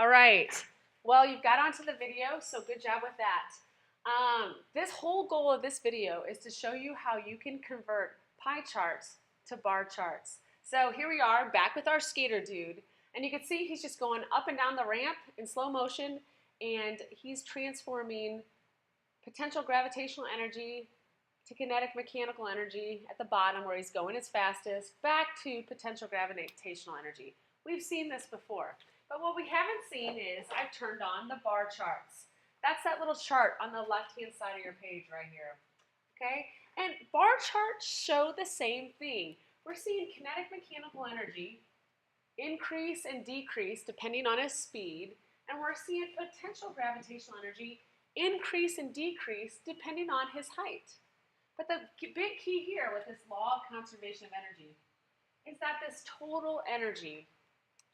All right. Well, you've got onto the video, so good job with that. This whole goal of this video is to show you how you can convert pie charts to bar charts. So here we are back with our skater dude, and you can see he's just going up and down the ramp in slow motion, and he's transforming potential gravitational energy to kinetic mechanical energy at the bottom where he's going his fastest, back to potential gravitational energy. We've seen this before, but what we haven't seen is I've turned on the bar charts. That's that little chart on the left-hand side of your page right here, okay? And bar charts show the same thing. We're seeing kinetic mechanical energy increase and decrease depending on his speed, and we're seeing potential gravitational energy increase and decrease depending on his height. But the big key here with this law of conservation of energy is that this total energy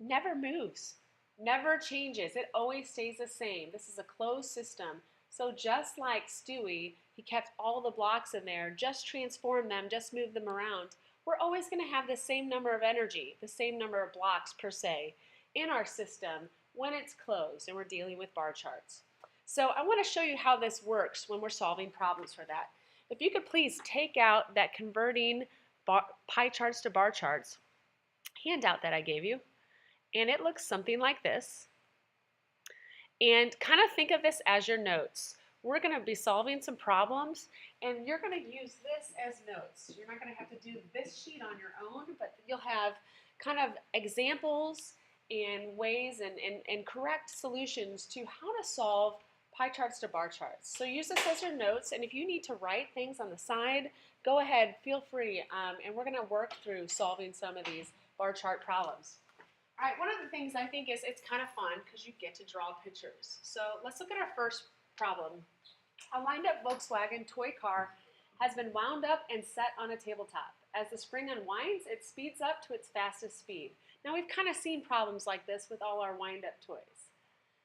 never moves, never changes. It always stays the same. This is a closed system. So just like Stewie, he kept all the blocks in there, just transformed them, just moved them around. We're always going to have the same number of energy, the same number of blocks per se, in our system when it's closed and we're dealing with bar charts. So I want to show you how this works when we're solving problems for that. If you could please take out that converting pie charts to bar charts handout that I gave you, and it looks something like this. And kind of think of this as your notes. We're going to be solving some problems, and you're going to use this as notes. You're not going to have to do this sheet on your own, but you'll have kind of examples and ways and correct solutions to how to solve pie charts to bar charts. So use this as your notes, and if you need to write things on the side, go ahead, feel free, and we're going to work through solving some of these bar chart problems. All right, one of the things I think is it's kind of fun because you get to draw pictures. So let's look at our first problem. A wind-up Volkswagen toy car has been wound up and set on a tabletop. As the spring unwinds, it speeds up to its fastest speed. Now we've kind of seen problems like this with all our wind-up toys.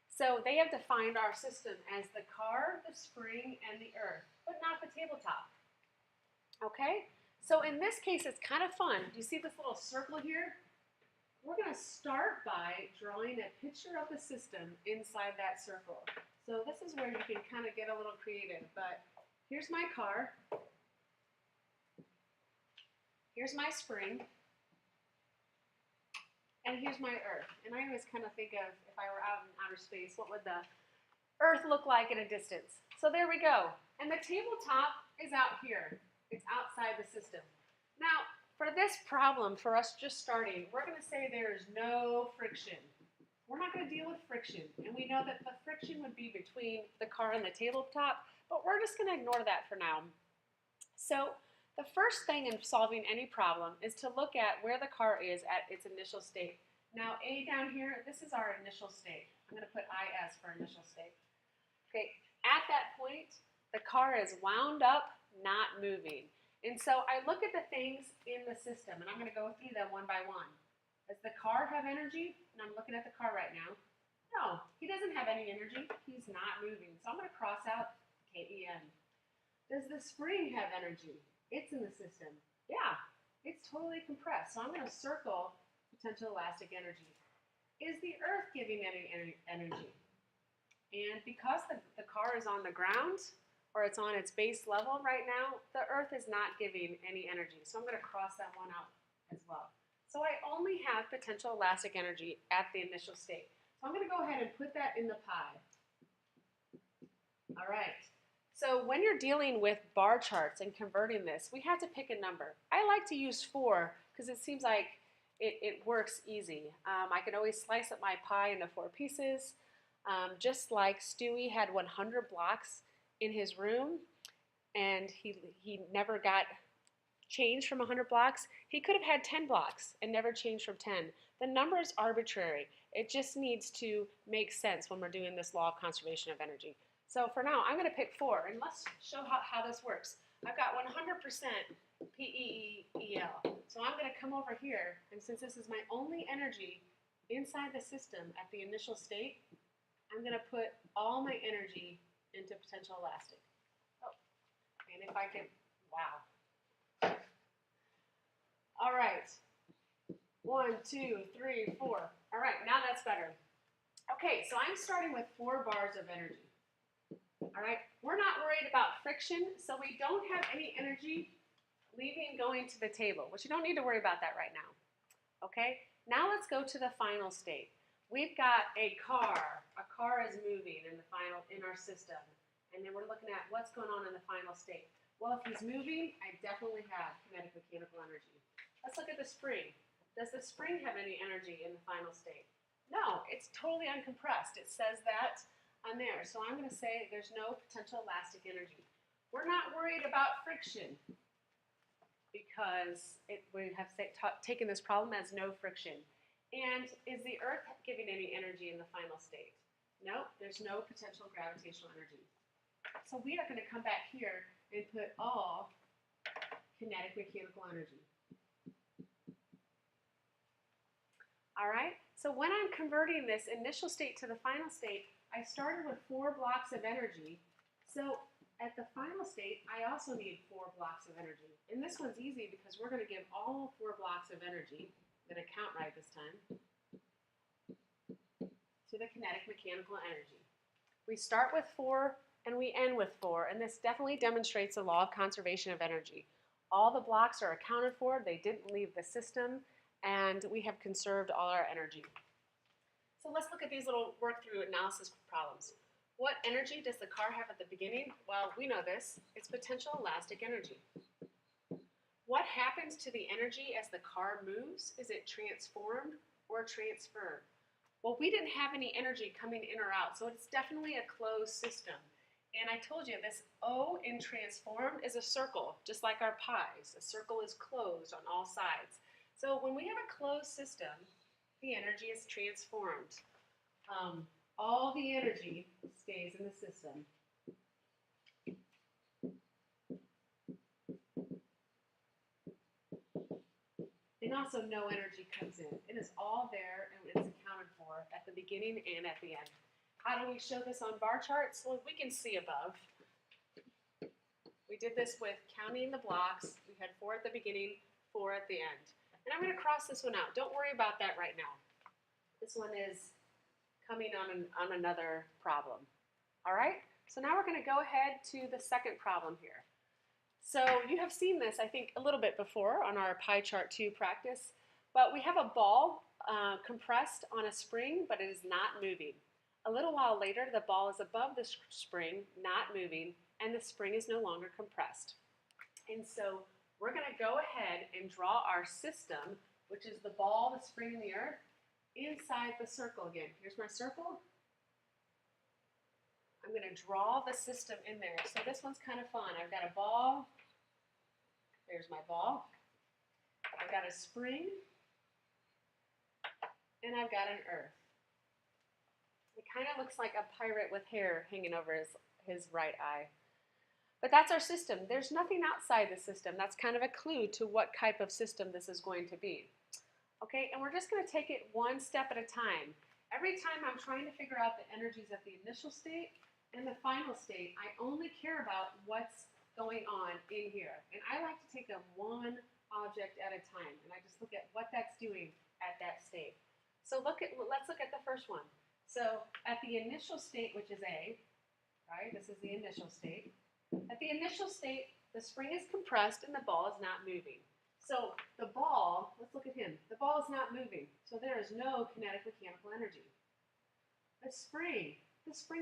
So they have defined our system as the car, the spring, and the earth, but not the tabletop. Okay? So in this case, it's kind of fun. Do you see this little circle here? We're going to start by drawing a picture of the system inside that circle. So this is where you can kind of get a little creative, but here's my car. Here's my spring. And here's my earth. And I always kind of think of, if I were out in outer space, what would the earth look like at a distance? So there we go. And the tabletop is out here. It's outside the system. Now, for this problem, for us just starting, we're going to say there is no friction. We're not going to deal with friction. And we know that the friction would be between the car and the tabletop, but we're just going to ignore that for now. So the first thing in solving any problem is to look at where the car is at its initial state. Now, A down here, this is our initial state. I'm going to put IS for initial state. Okay, at that point, the car is wound up, not moving. And so I look at the things in the system, and I'm going to go through them one by one. Does the car have energy? And I'm looking at the car right now. No, he doesn't have any energy. He's not moving. So I'm going to cross out KEN. Does the spring have energy? It's in the system. Yeah, it's totally compressed. So I'm going to circle potential elastic energy. Is the earth giving any energy? And because the car is on the ground, or it's on its base level right now, the earth is not giving any energy. So I'm going to cross that one out as well. So I only have potential elastic energy at the initial state. So I'm going to go ahead and put that in the pie. All right. So when you're dealing with bar charts and converting this, we have to pick a number. I like to use 4 because it seems like it works easy. I can always slice up my pie into 4 pieces. Just like Stewie had 100 blocks in his room, and he never got changed from 100 blocks. He could have had 10 blocks and never changed from 10. The number is arbitrary. It just needs to make sense when we're doing this law of conservation of energy. So for now, I'm going to pick 4, and let's show how this works. I've got 100% PEEL. So I'm going to come over here, and since this is my only energy inside the system at the initial state, I'm going to put all my energy into potential elastic. Oh, and if I could, wow. All right. 1, 2, 3, 4. All right, now that's better. Okay, so I'm starting with 4 bars of energy. All right, we're not worried about friction, so we don't have any energy leaving going to the table, which you don't need to worry about that right now. Okay, now let's go to the final state. We've got a car. A car is moving in our system, and then we're looking at what's going on in the final state. Well, if he's moving, I definitely have kinetic mechanical energy. Let's look at the spring. Does the spring have any energy in the final state? No, it's totally uncompressed. It says that on there. So I'm going to say there's no potential elastic energy. We're not worried about friction because we have taken this problem as no friction. And is the Earth giving any energy in the final state? No, there's no potential gravitational energy. So we are going to come back here and put all kinetic mechanical energy. All right, so when I'm converting this initial state to the final state, I started with 4 blocks of energy. So at the final state, I also need 4 blocks of energy. And this one's easy because we're going to give all 4 blocks of energy, I'm going to count right this time, to the kinetic mechanical energy. We start with 4 and we end with 4, and this definitely demonstrates the law of conservation of energy. All the blocks are accounted for, they didn't leave the system, and we have conserved all our energy. So let's look at these little work-through analysis problems. What energy does the car have at the beginning? Well, we know this. It's potential elastic energy. What happens to the energy as the car moves? Is it transformed or transferred? Well, we didn't have any energy coming in or out, so it's definitely a closed system. And I told you this O in transformed is a circle, just like our pies. A circle is closed on all sides. So when we have a closed system, the energy is transformed. All the energy stays in the system. And also no energy comes in. It is all there and it's accounted for at the beginning and at the end. How do we show this on bar charts? Well, we can see above. We did this with counting the blocks. We had 4 at the beginning, 4 at the end. And I'm going to cross this one out. Don't worry about that right now. This one is coming on another problem. All right? So now we're going to go ahead to the second problem here. So you have seen this, I think, a little bit before on our pie chart 2 practice. But we have a ball compressed on a spring, but it is not moving. A little while later, the ball is above the spring, not moving, and the spring is no longer compressed. And so we're going to go ahead and draw our system, which is the ball, the spring, and the earth, inside the circle again. Here's my circle. I'm going to draw the system in there. So this one's kind of fun. I've got a ball. There's my ball. I've got a spring. And I've got an earth. It kind of looks like a pirate with hair hanging over his right eye. But that's our system. There's nothing outside the system. That's kind of a clue to what type of system this is going to be. Okay, and we're just going to take it one step at a time. Every time I'm trying to figure out the energies at the initial state and the final state, I only care about what's going on in here. And I like to take them one object at a time, and I just look at what that's doing at that state. So let's look at the first one. So at the initial state, which is A, right, this is the initial state. At the initial state, the spring is compressed and the ball is not moving. So the ball, let's look at him. The ball is not moving, so there is no kinetic mechanical energy. The spring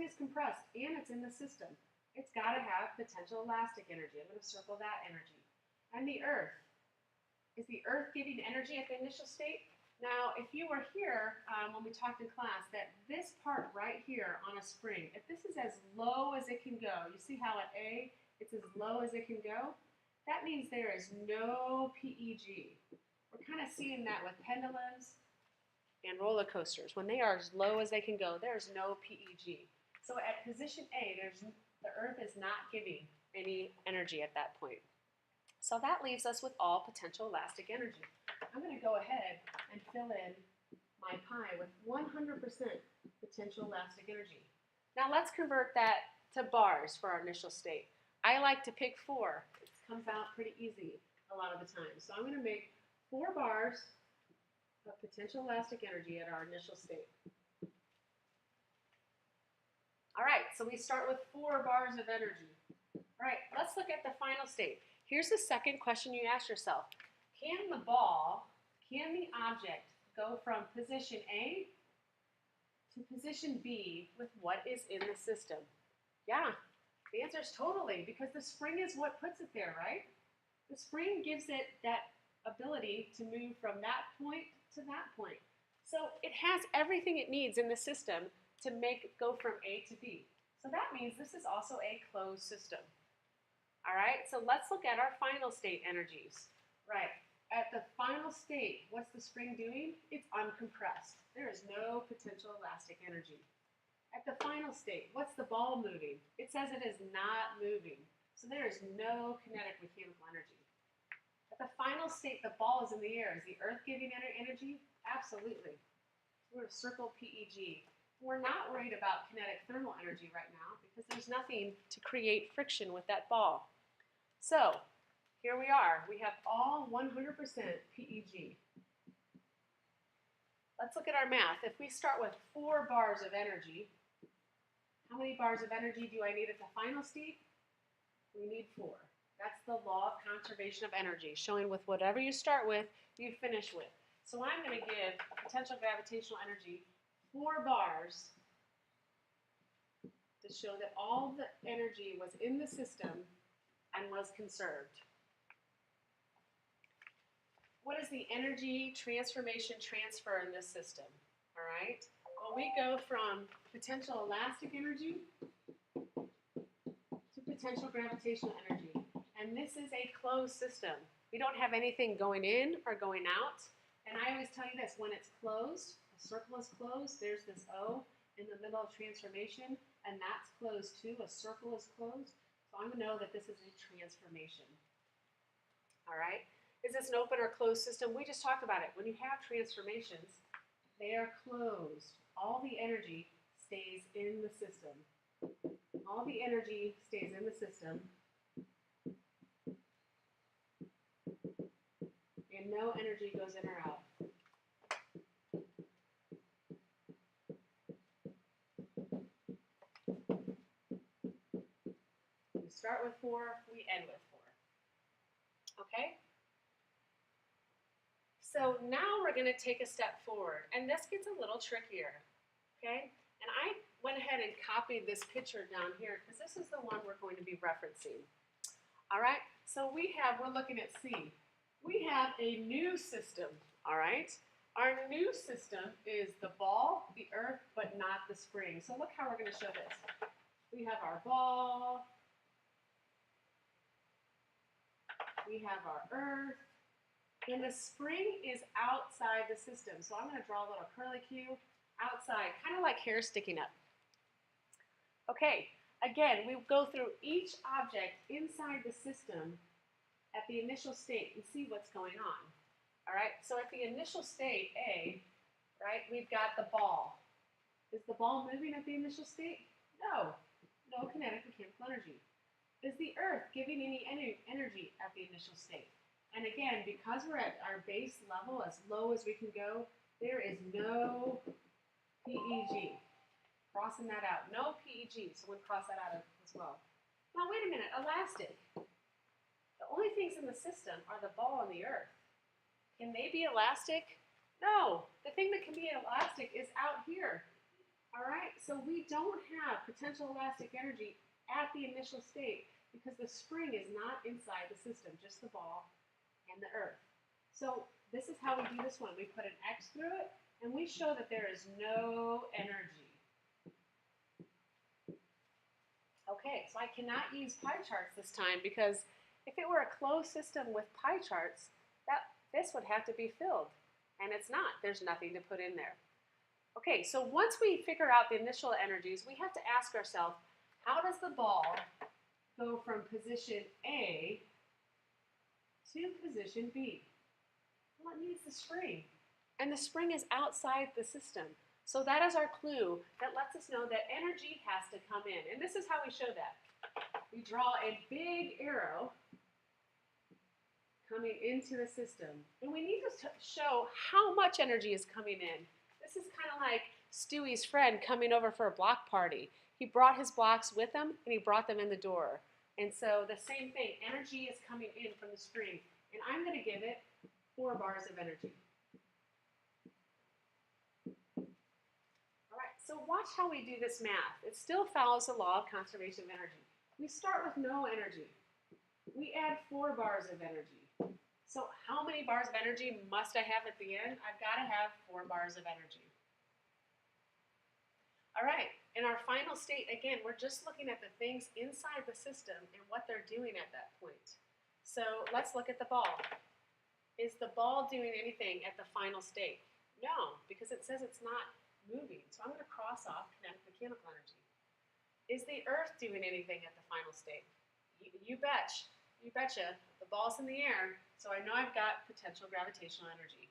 is compressed and it's in the system. It's got to have potential elastic energy. I'm going to circle that energy. And the earth. Is the earth giving energy at the initial state? Now, if you were here when we talked in class, that this part right here on a spring, if this is as low as it can go, you see how at A, it's as low as it can go? That means there is no PEG. We're kind of seeing that with pendulums and roller coasters. When they are as low as they can go, there's no PEG. So at position A, the earth is not giving any energy at that point. So that leaves us with all potential elastic energy. I'm going to go ahead and fill in my pie with 100% potential elastic energy. Now let's convert that to bars for our initial state. I like to pick 4. It comes out pretty easy a lot of the time. So I'm going to make 4 bars of potential elastic energy at our initial state. so we start with 4 bars of energy. All right, let's look at the final state. Here's the second question you ask yourself. Can the object go from position A to position B with what is in the system? Yeah, the answer is totally, because the spring is what puts it there, right? The spring gives it that ability to move from that point to that point. So it has everything it needs in the system to make it go from A to B. So that means this is also a closed system. All right, so let's look at our final state energies. Right, at the final state, what's the spring doing? It's uncompressed. There is no potential elastic energy. At the final state, what's the ball moving? It says it is not moving. So there is no kinetic mechanical energy. At the final state, the ball is in the air. Is the earth giving energy? Absolutely. We're going to circle PEG. We're not worried about kinetic thermal energy right now because there's nothing to create friction with that ball. So here we are. We have all 100% PEG. Let's look at our math. If we start with 4 bars of energy, how many bars of energy do I need at the final state? We need 4. That's the law of conservation of energy, showing with whatever you start with, you finish with. So I'm going to give potential gravitational energy 4 bars to show that all the energy was in the system and was conserved. What is the energy transformation transfer in this system? All right. Well, we go from potential elastic energy to potential gravitational energy. And this is a closed system. We don't have anything going in or going out. And I always tell you this, when it's closed, a circle is closed, there's this O in the middle of transformation, and that's closed too. A circle is closed. So I'm going to know that this is a transformation. All right. Is this an open or closed system? We just talked about it. When you have transformations, they are closed. All the energy stays in the system. All the energy stays in the system. And no energy goes in or out. We start with 4, we end with 4. Okay? So now we're going to take a step forward, and this gets a little trickier, okay? And I went ahead and copied this picture down here because this is the one we're going to be referencing. All right, so we're looking at C. We have a new system, all right? Our new system is the ball, the earth, but not the spring. So look how we're going to show this. We have our ball. We have our earth. And the spring is outside the system. So I'm going to draw a little curlicue outside, kind of like hair sticking up. Okay, again, we go through each object inside the system at the initial state and see what's going on. All right, so at the initial state, A, right, we've got the ball. Is the ball moving at the initial state? No, no kinetic mechanical energy. Is the earth giving any energy at the initial state? And again, because we're at our base level, as low as we can go, there is no PEG. Crossing that out. No PEG, so we'll cross that out as well. Now, wait a minute. Elastic. The only things in the system are the ball and the earth. Can they be elastic? No. The thing that can be elastic is out here. All right? So we don't have potential elastic energy at the initial state because the spring is not inside the system, just the ball and the earth. So this is how we do this one. We put an X through it, and we show that there is no energy. Okay, so I cannot use pie charts this time because if it were a closed system with pie charts, this would have to be filled, and it's not. There's nothing to put in there. Okay, so once we figure out the initial energies, we have to ask ourselves, how does the ball go from position A to position B? Well, it needs the spring. And the spring is outside the system. So that is our clue that lets us know that energy has to come in. And this is how we show that. We draw a big arrow coming into the system. And we need to show how much energy is coming in. This is kind of like Stewie's friend coming over for a block party. he brought his blocks with him and he brought them in the door. And so the same thing, energy is coming in from the spring. And I'm going to give it 4 bars of energy. All right, so watch how we do this math. It still follows the law of conservation of energy. We start with no energy. We add 4 bars of energy. So how many bars of energy must I have at the end? I've got to have 4 bars of energy. All right, in our final state, again, we're just looking at the things inside the system and what they're doing at that point. So let's look at the ball. Is the ball doing anything at the final state? No, because it says it's not moving. So I'm going to cross off kinetic mechanical energy. Is the Earth doing anything at the final state? You betcha. The ball's in the air, so I know I've got potential gravitational energy.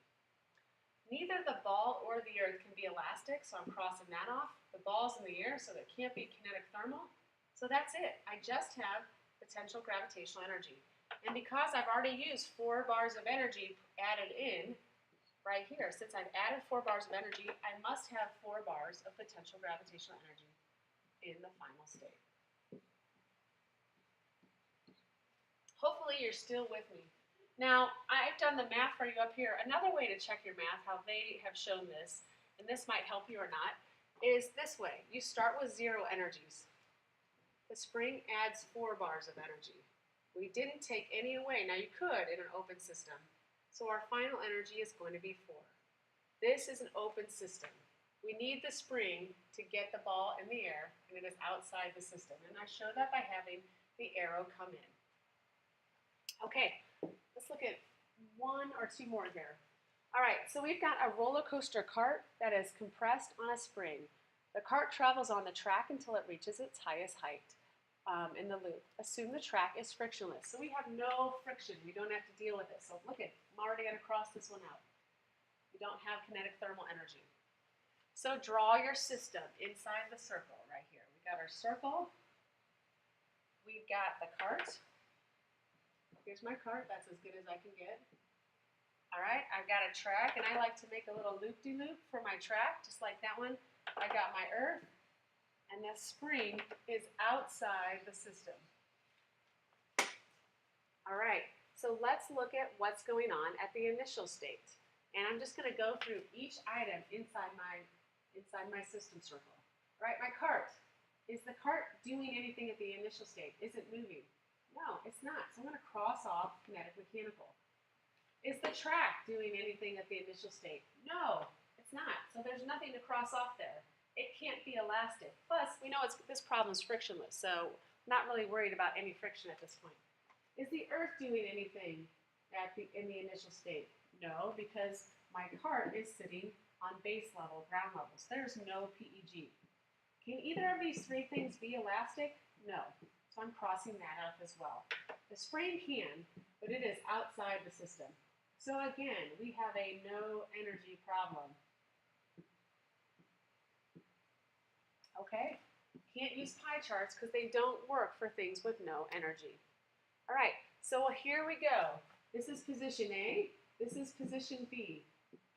Neither the ball or the Earth can be elastic, so I'm crossing that off. The ball's in the air, so it can't be kinetic thermal. So that's it. I just have potential gravitational energy. And because I've already used 4 bars of energy added in right here, since I've added 4 bars of energy, I must have 4 bars of potential gravitational energy in the final state. Hopefully you're still with me. Now, I've done the math for you up here. Another way to check your math, how they have shown this, and this might help you or not, is this way. You start with 0 energies. The spring adds 4 bars of energy. We didn't take any away. Now you could in an open system. So our final energy is going to be 4. This is an open system. We need the spring to get the ball in the air, and it is outside the system. And I show that by having the arrow come in. Okay, let's look at 1 or 2 more here. All right, so we've got a roller coaster cart that is compressed on a spring. The cart travels on the track until it reaches its highest height in the loop. Assume the track is frictionless. So we have no friction. We don't have to deal with it. So look at, I'm already going to cross this one out. We don't have kinetic thermal energy. So draw your system inside the circle right here. We got our circle. We've got the cart. Here's my cart. That's as good as I can get. All right, I've got a track, and I like to make a little loop-de-loop for my track, just like that one. I got my earth, and the spring is outside the system. All right, so let's look at what's going on at the initial state. And I'm just going to go through each item inside my system circle. All right, my cart. Is the cart doing anything at the initial state? Is it moving? No, it's not. So I'm going to cross off kinetic mechanical. Is the track doing anything at the initial state? No, it's not. So there's nothing to cross off there. It can't be elastic. Plus, we know this problem is frictionless, so not really worried about any friction at this point. Is the Earth doing anything in the initial state? No, because my cart is sitting on base level, ground level. So there's no PEG. Can either of these 3 things be elastic? No. So I'm crossing that out as well. The spring can, but it is outside the system. So again, we have a no energy problem. Okay? Can't use pie charts because they don't work for things with no energy. All right, so here we go. This is position A. This is position B.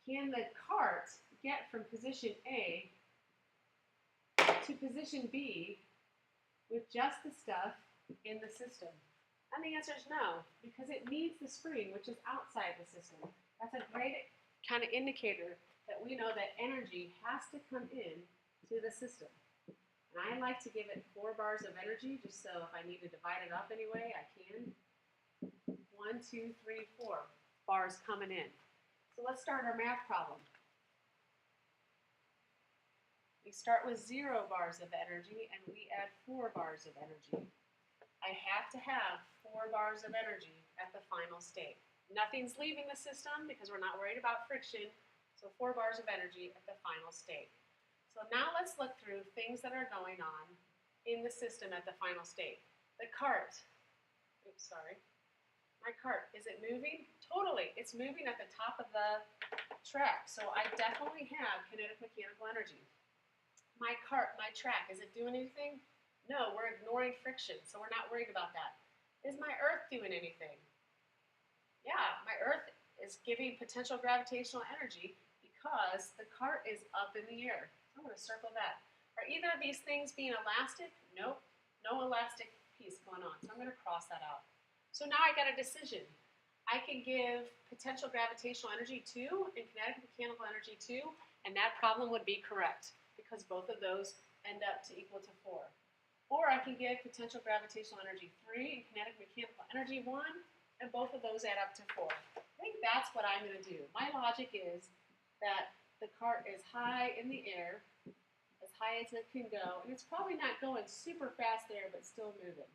Can the cart get from position A to position B with just the stuff in the system? And the answer is no, because it needs the spring, which is outside the system. That's a great kind of indicator that we know that energy has to come in to the system. And I like to give it 4 bars of energy, just so if I need to divide it up anyway, I can. 1, 2, 3, 4 bars coming in. So let's start our math problem. We start with 0 bars of energy, and we add 4 bars of energy. I have to have 4 bars of energy at the final state. Nothing's leaving the system because we're not worried about friction, so 4 bars of energy at the final state. So now let's look through things that are going on in the system at the final state. The cart, oops, sorry. My cart, is it moving? Totally, it's moving at the top of the track, so I definitely have kinetic mechanical energy. My cart, my track, is it doing anything? No, we're ignoring friction, so we're not worried about that. Is my Earth doing anything? Yeah, my Earth is giving potential gravitational energy because the cart is up in the air. I'm going to circle that. Are either of these things being elastic? Nope, no elastic piece going on. So I'm going to cross that out. So now I got a decision. I can give potential gravitational energy 2 and kinetic mechanical energy 2, and that problem would be correct because both of those end up to equal to 4. Or I can give potential gravitational energy 3 and kinetic mechanical energy 1, and both of those add up to 4. I think that's what I'm going to do. My logic is that the cart is high in the air, as high as it can go, and it's probably not going super fast there, but still moving.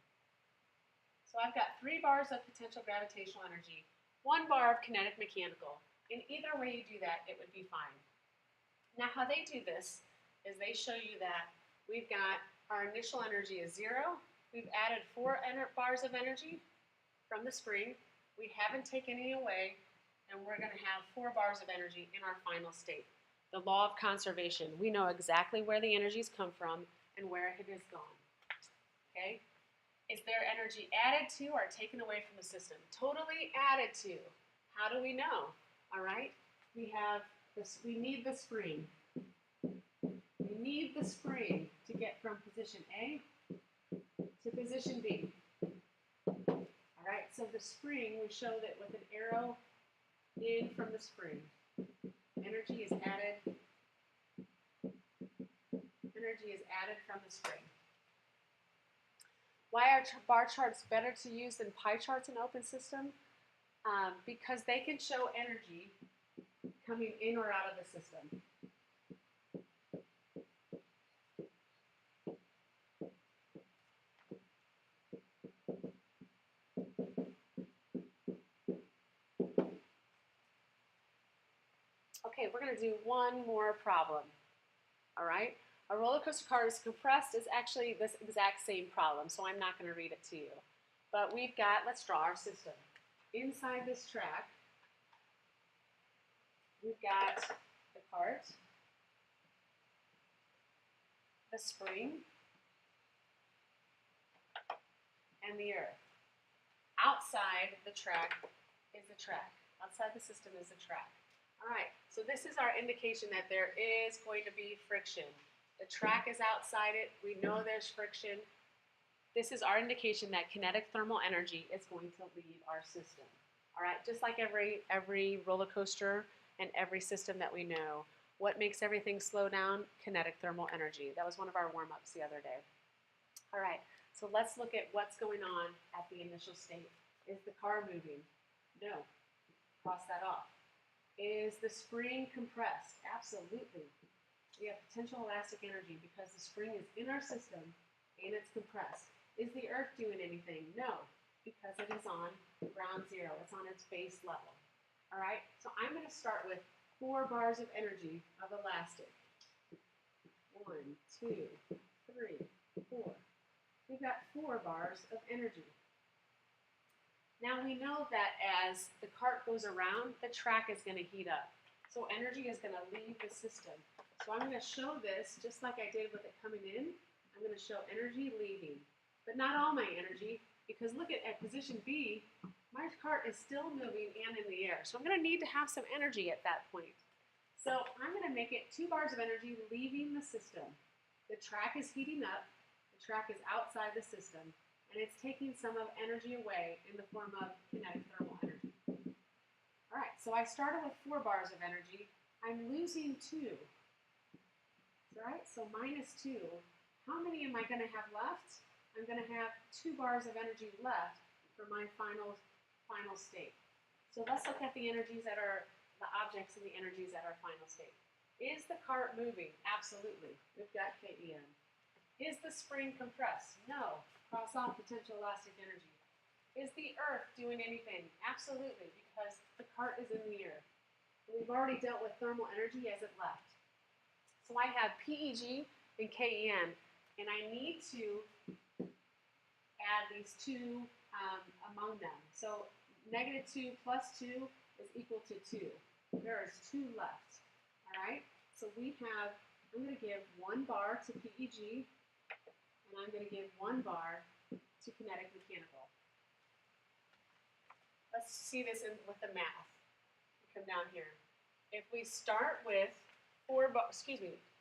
So I've got 3 bars of potential gravitational energy, 1 bar of kinetic mechanical. In either way you do that, it would be fine. Now how they do this is they show you that we've got our initial energy is 0. We've added 4 bars of energy from the spring. We haven't taken any away, and we're going to have 4 bars of energy in our final state. The law of conservation. We know exactly where the energies come from and where it has gone. Okay? Is there energy added to or taken away from the system? Totally added to. How do we know? All right? We have this, we need the spring. We need the spring to get from position A to position B. All right, so the spring, we show that with an arrow in from the spring. Energy is added. Energy is added from the spring. Why are bar charts better to use than pie charts in open system? Because they can show energy coming in or out of the system. Okay, we're going to do one more problem. All right? A roller coaster cart is compressed is actually this exact same problem, so I'm not going to read it to you. But we've got, let's draw our system. Inside this track, we've got the cart, the spring, and the earth. Outside the track is the track. Outside the system is the track. All right, so this is our indication that there is going to be friction. The track is outside it. We know there's friction. This is our indication that kinetic thermal energy is going to leave our system. All right, just like every roller coaster and every system that we know. What makes everything slow down? Kinetic thermal energy. That was one of our warm-ups the other day. All right, so let's look at what's going on at the initial state. Is the car moving? No. Cross that off. Is the spring compressed? Absolutely. We have potential elastic energy because the spring is in our system and it's compressed. Is the earth doing anything? No, because it is on ground zero. It's on its base level. All right, so I'm going to start with 4 bars of energy of elastic. 1, 2, 3, 4. We've got 4 bars of energy. Now we know that as the cart goes around, the track is going to heat up. So energy is going to leave the system. So I'm going to show this just like I did with it coming in. I'm going to show energy leaving, but not all my energy, because look at position B, my cart is still moving and in the air. So I'm going to need to have some energy at that point. So I'm going to make it 2 bars of energy leaving the system. The track is heating up. The track is outside the system. And it's taking some of energy away in the form of kinetic thermal energy. All right, so I started with 4 bars of energy. I'm losing 2. All right, so minus 2. How many am I going to have left? I'm going to have 2 bars of energy left for my final state. So let's look at the energies that are the objects and the energies at our final state. Is the cart moving? Absolutely. We've got KEM. Is the spring compressed? No. Cross off potential elastic energy. Is the earth doing anything? Absolutely, because the cart is in the air. We've already dealt with thermal energy as it left. So I have PEG and KEM, and I need to add these 2 among them. So -2 plus 2 is equal to 2. There is 2 left. All right? So we have, I'm going to give 1 bar to PEG, and I'm going to give 1 bar to kinetic mechanical. Let's see this with the math. Come down here. If we start with 4 bars,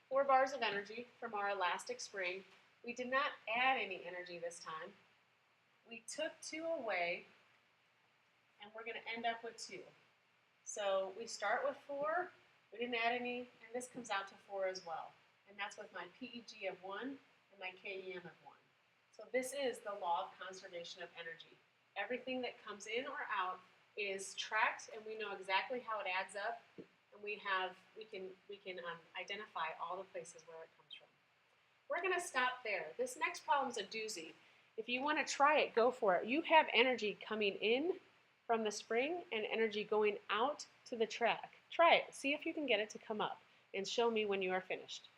4 bars of energy from our elastic spring. We did not add any energy this time. We took 2 away, and we're going to end up with 2. So we start with 4, we didn't add any, and this comes out to 4 as well. And that's with my PEG of 1 and my KEM of 1. So this is the law of conservation of energy. Everything that comes in or out is tracked, and we know exactly how it adds up, and we can identify all the places where it comes from. We're going to stop there. This next problem is a doozy. If you want to try it, go for it. You have energy coming in from the spring and energy going out to the track. Try it. See if you can get it to come up, and show me when you are finished.